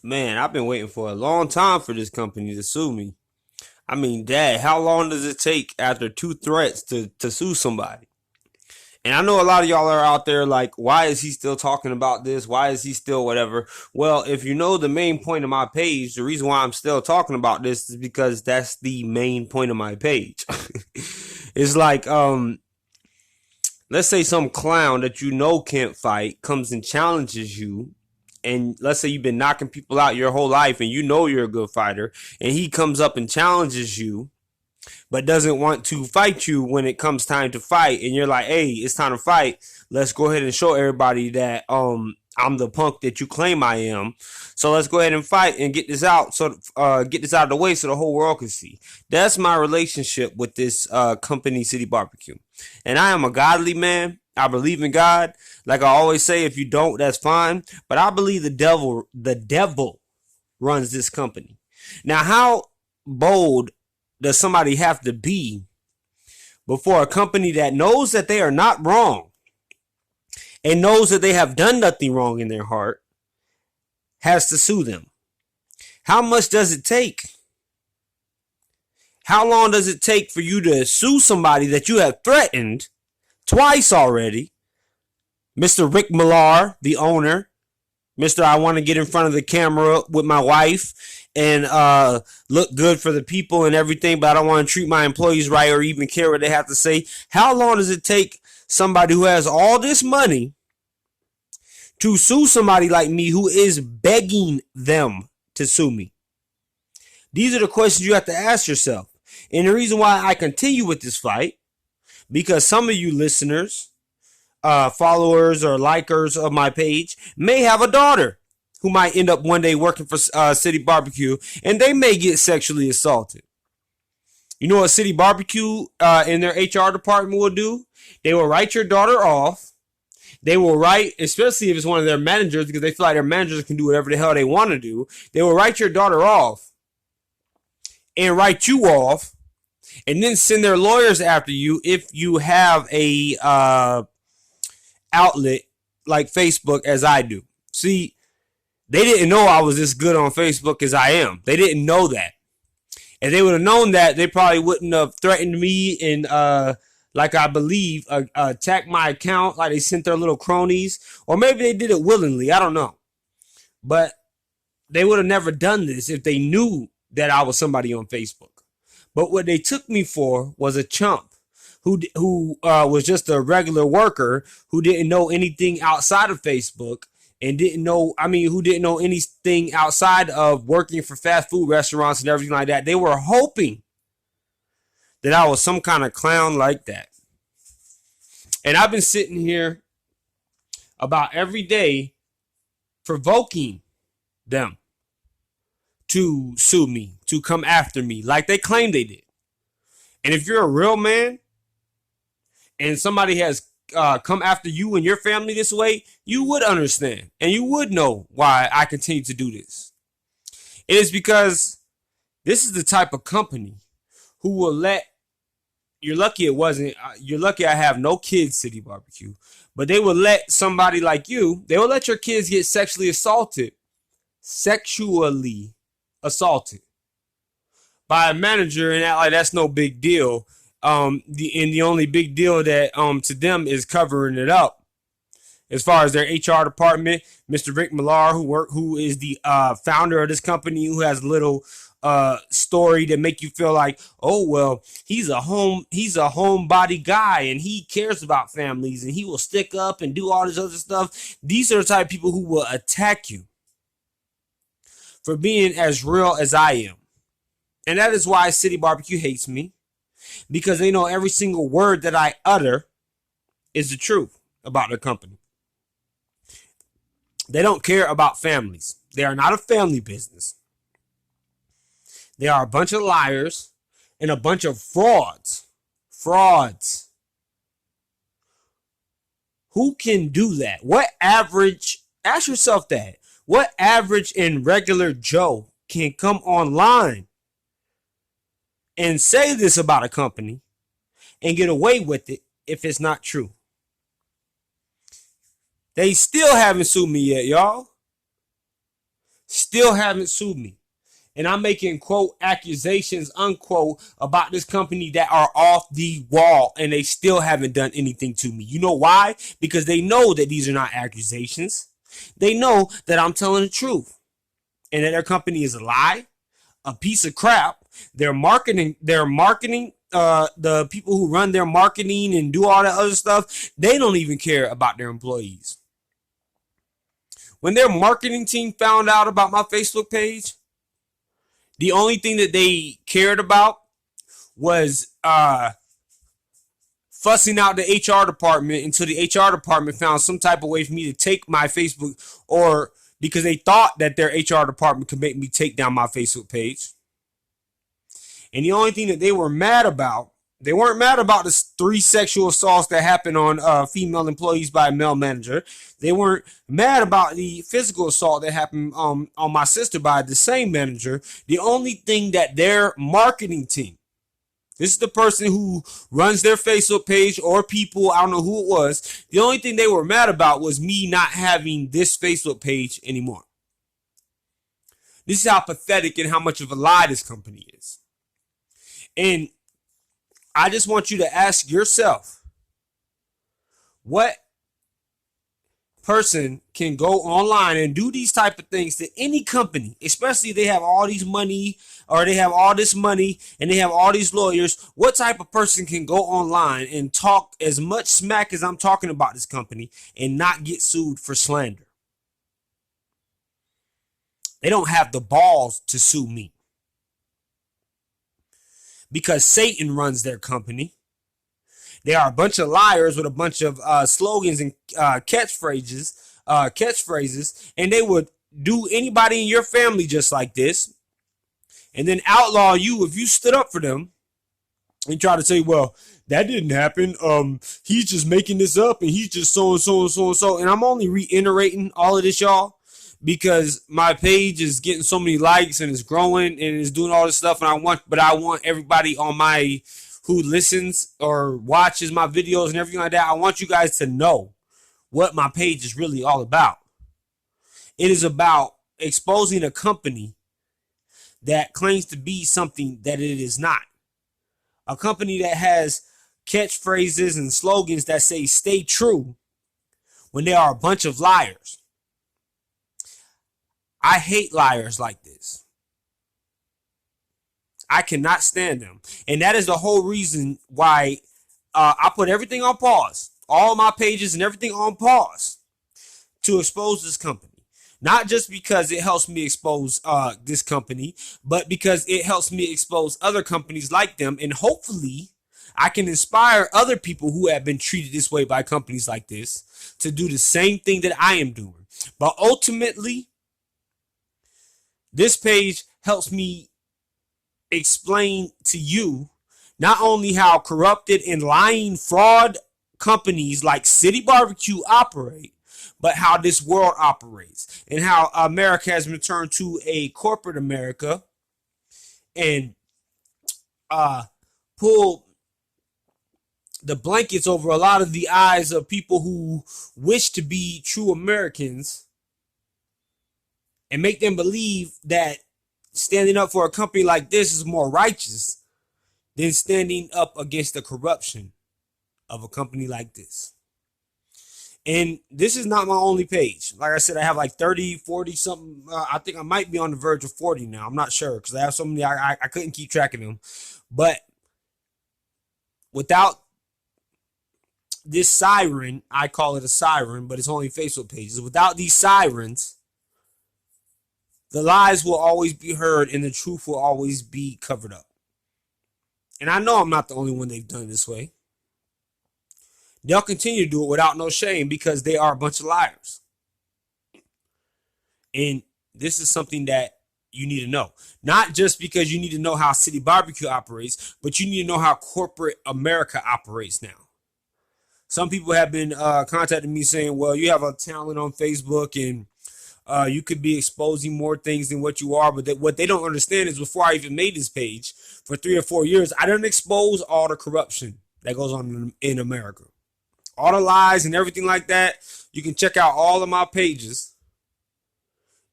Man, I've been waiting for a long time for this company to sue me. I mean, Dad, how long does it take after two threats to sue somebody? And I know a lot of y'all are out there like, why is he still talking about this? Why is he still whatever? Well, if you know the main point of my page, the reason why I'm still talking about this is because that's the main point of my page. It's like, let's say some clown that you know can't fight comes and challenges you, and let's say you've been knocking people out your whole life and you know you're a good fighter, and he comes up and challenges you but doesn't want to fight you when it comes time to fight, and you're like, hey, it's time to fight. Let's go ahead and show everybody that I'm the punk that you claim I am. So let's go ahead and fight and get this out, so get this out of the way so the whole world can see. That's my relationship with this company, City Barbecue. And I am a godly man. I believe in God. Like I always say, if you don't, that's fine. But I believe the devil runs this company. Now, how bold does somebody have to be before a company that knows that they are not wrong and knows that they have done nothing wrong in their heart has to sue them? How much does it take? How long does it take for you to sue somebody that you have threatened twice already? Mr. Rick Millar, the owner, Mr. I want to get in front of the camera with my wife and look good for the people and everything, but I don't want to treat my employees right or even care what they have to say. How long does it take somebody who has all this money to sue somebody like me who is begging them to sue me? These are the questions you have to ask yourself. And the reason why I continue with this fight, because some of you listeners, followers or likers of my page may have a daughter who might end up one day working for City Barbecue, and they may get sexually assaulted. You know what City Barbecue in their HR department will do? They will write your daughter off. They will write, especially if it's one of their managers, because they feel like their managers can do whatever the hell they want to do. They will write your daughter off and write you off, and then send their lawyers after you if you have a outlet like Facebook as I do. See, they didn't know I was this good on Facebook as I am. They didn't know that. If they would have known that, they probably wouldn't have threatened me and like I believe attack my account, like they sent their little cronies, or maybe they did it willingly. I don't know. But they would have never done this if they knew that I was somebody on Facebook. But what they took me for was a chump who was just a regular worker who didn't know anything outside of Facebook and who didn't know anything outside of working for fast food restaurants and everything like that. They were hoping that I was some kind of clown like that. And I've been sitting here about every day provoking them to sue me, to come after me like they claim they did. And if you're a real man and somebody has come after you and your family this way, you would understand and you would know why I continue to do this. It is because this is the type of company who will let, you're lucky it wasn't, you're lucky I have no kids, City Barbecue, but they will let somebody like you, they will let your kids get sexually assaulted by a manager and act like that's no big deal. The only big deal that to them is covering it up. As far as their HR department, Mr. Rick Millar, who is the founder of this company, who has a little story to make you feel like, oh well, he's a homebody guy and he cares about families and he will stick up and do all this other stuff. These are the type of people who will attack you for being as real as I am. And that is why City Barbecue hates me, because they know every single word that I utter is the truth about the company. They don't care about families. They are not a family business. They are a bunch of liars and a bunch of frauds. Frauds. Who can do that? Ask yourself that. What average and regular Joe can come online and say this about a company and get away with it if it's not true? They still haven't sued me yet, y'all. still haven't sued me. And I'm making, quote, accusations, unquote, about this company that are off the wall, and they still haven't done anything to me. You know why? Because they know that these are not accusations. They know that I'm telling the truth and that their company is a lie, a piece of crap. They're marketing, the people who run their marketing and do all that other stuff, they don't even care about their employees. When their marketing team found out about my Facebook page, the only thing that they cared about was fussing out the HR department until the HR department found some type of way for me to take my Facebook, or because they thought that their HR department could make me take down my Facebook page. And the only thing that they were mad about, they weren't mad about the 3 sexual assaults that happened on female employees by a male manager. They weren't mad about the physical assault that happened on my sister by the same manager. The only thing that their marketing team, this is the person who runs their Facebook page or people, I don't know who it was, the only thing they were mad about was me not having this Facebook page anymore. This is how pathetic and how much of a lie this company is. And I just want you to ask yourself, what person can go online and do these type of things to any company, especially if they have all these money, or they have all this money and they have all these lawyers? What type of person can go online and talk as much smack as I'm talking about this company and not get sued for slander? They don't have the balls to sue me, because Satan runs their company. They are a bunch of liars with a bunch of slogans and catchphrases, and they would do anybody in your family just like this, and then outlaw you if you stood up for them and try to say, well, that didn't happen. He's just making this up, and he's just so and so and so and so. And I'm only reiterating all of this, y'all, because my page is getting so many likes and it's growing and it's doing all this stuff, and I want everybody on my who listens or watches my videos and everything like that, I want you guys to know what my page is really all about. It is about exposing a company that claims to be something that it is not. A company that has catchphrases and slogans that say stay true when they are a bunch of liars. I hate liars like this. I cannot stand them. And that is the whole reason why I put everything on pause. All my pages and everything on pause to expose this company. Not just because it helps me expose this company, but because it helps me expose other companies like them. And hopefully I can inspire other people who have been treated this way by companies like this to do the same thing that I am doing. But ultimately, this page helps me explain to you not only how corrupted and lying fraud companies like City Barbecue operate, but how this world operates and how America has returned to a corporate America and pull the blankets over a lot of the eyes of people who wish to be true Americans and make them believe that standing up for a company like this is more righteous than standing up against the corruption of a company like this. And this is not my only page. Like I said, I have like 30, 40 something. I think I might be on the verge of 40 now. I'm not sure because I have so many. I couldn't keep track of them. But without this siren, I call it a siren, but it's only Facebook pages. Without these sirens, the lies will always be heard and the truth will always be covered up. And I know I'm not the only one they've done it this way. They'll continue to do it without no shame because they are a bunch of liars. And this is something that you need to know. Not just because you need to know how City Barbecue operates, but you need to know how corporate America operates now. Some people have been contacting me saying, well, you have a talent on Facebook and you could be exposing more things than what you are. But what they don't understand is before I even made this page, for 3 or 4 years, I didn't expose all the corruption that goes on in America. All the lies and everything like that. You can check out all of my pages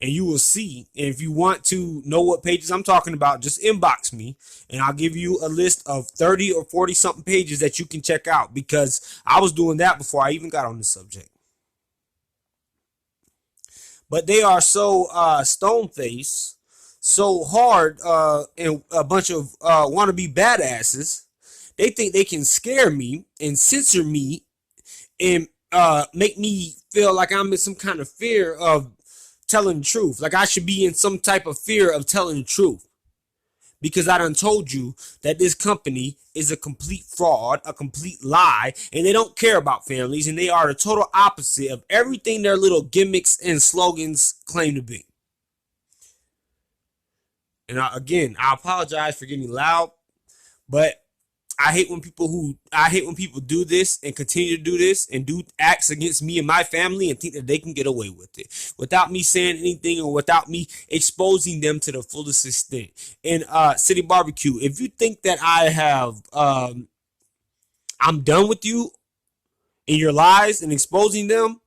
And you will see. And if you want to know what pages I'm talking about, just inbox me and I'll give you a list of 30 or 40 something pages that you can check out, because I was doing that before I even got on this subject. But they are so stone faced, so hard, and a bunch of wannabe badasses. They think they can scare me and censor me and make me feel like I'm in some kind of fear of telling the truth. Like I should be in some type of fear of telling the truth. Because I done told you that this company is a complete fraud, a complete lie, and they don't care about families, and they are the total opposite of everything their little gimmicks and slogans claim to be. And again, I apologize for getting loud, but I hate when people do this and continue to do this and do acts against me and my family and think that they can get away with it without me saying anything or without me exposing them to the fullest extent. And City Barbecue, if you think that I'm done with you and your lies and exposing them,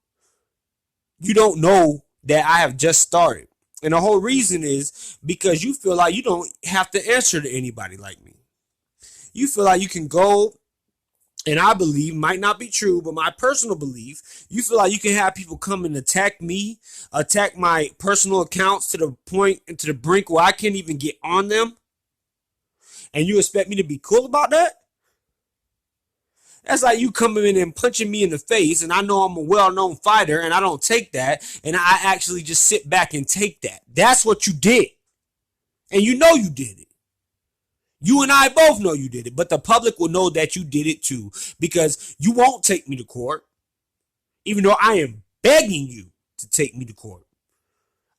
you don't know that I have just started. And the whole reason is because you feel like you don't have to answer to anybody like me. You feel like you can go, and I believe, might not be true, but my personal belief, you feel like you can have people come and attack me, attack my personal accounts to the point and to the brink where I can't even get on them, and you expect me to be cool about that? That's like you coming in and punching me in the face, and I know I'm a well-known fighter, and I don't take that, and I actually just sit back and take that. That's what you did, and you know you did it. You and I both know you did it, but the public will know that you did it too, because you won't take me to court, even though I am begging you to take me to court.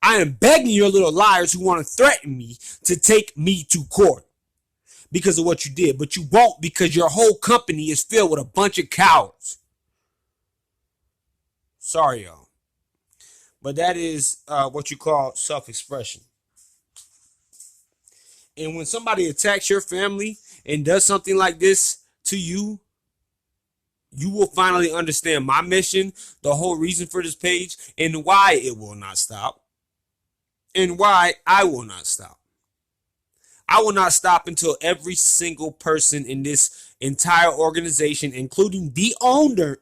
I am begging your little liars who want to threaten me to take me to court because of what you did, but you won't, because your whole company is filled with a bunch of cowards. Sorry, y'all. But that is what you call self-expression. And when somebody attacks your family and does something like this to you, you will finally understand my mission, the whole reason for this page, and why it will not stop, and why I will not stop. I will not stop until every single person in this entire organization, including the owner,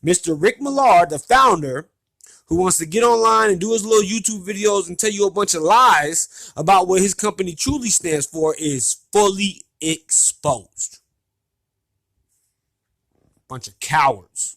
Mr. Rick Millard, the founder, who wants to get online and do his little YouTube videos and tell you a bunch of lies about what his company truly stands for, is fully exposed. Bunch of cowards.